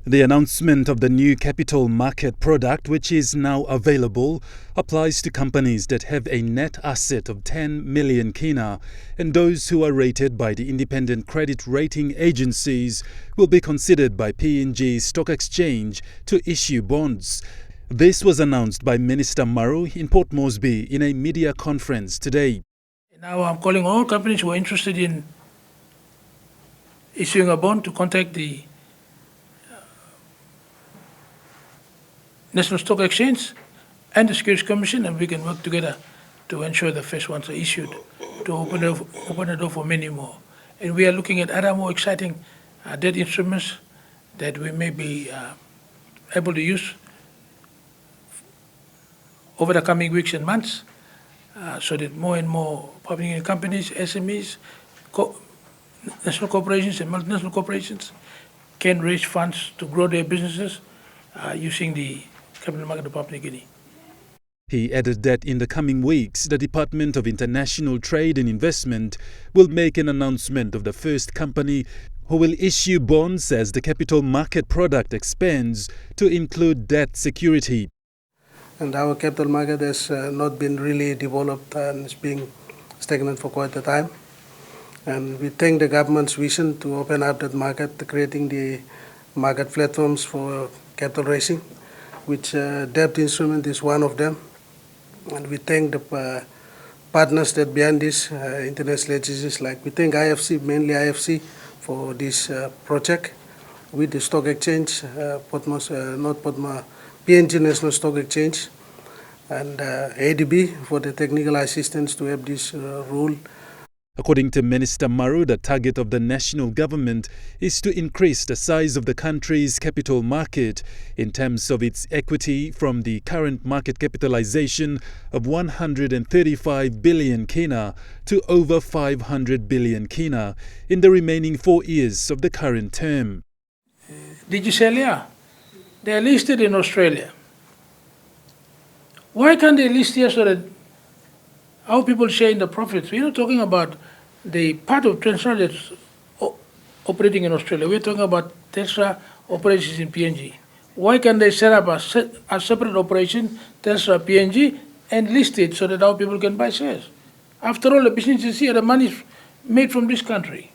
The announcement of the new capital market product, which is now available, applies to companies that have a net asset of 10 million kina, and those who are rated by the independent credit rating agencies will be considered by PNG Stock Exchange to issue bonds. This was announced by Minister Maru in Port Moresby in a media conference today. Now I'm calling all companies who are interested in issuing a bond to contact the National Stock Exchange and the Securities Commission, and we can work together to ensure the first ones are issued, to open the door for many more. And we are looking at other more exciting debt instruments that we may be able to use over the coming weeks and months, so that more and more public companies, SMEs, national corporations and multinational corporations can raise funds to grow their businesses using the capital market of Papua New Guinea. He added that in the coming weeks, the Department of International Trade and Investment will make an announcement of the first company who will issue bonds as the capital market product expands to include debt security. And our capital market has not been really developed and it's been stagnant for quite a time. And we thank the government's vision to open up that market, creating the market platforms for capital raising, which debt instrument is one of them. And we thank the partners that behind this international agencies, like we thank IFC, mainly IFC, for this project with the stock exchange, PNG National Stock Exchange, and ADB for the technical assistance to have this rule. According to Minister Maru, the target of the national government is to increase the size of the country's capital market in terms of its equity from the current market capitalization of 135 billion kina to over 500 billion kina in the remaining 4 years of the current term. Digicelia, they are listed in Australia. Why can't they list here so that our people share in the profits? We're not talking about the part of Telstra that's operating in Australia. We're talking about Telstra operations in PNG. Why can't they set up a separate operation, Telstra PNG, and list it so that our people can buy shares? After all, the business is here, the money is made from this country.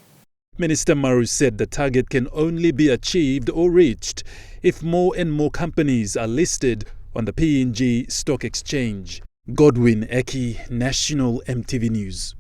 Minister Maru said the target can only be achieved or reached if more and more companies are listed on the PNG Stock Exchange. Godwin Eki, National EMTV News.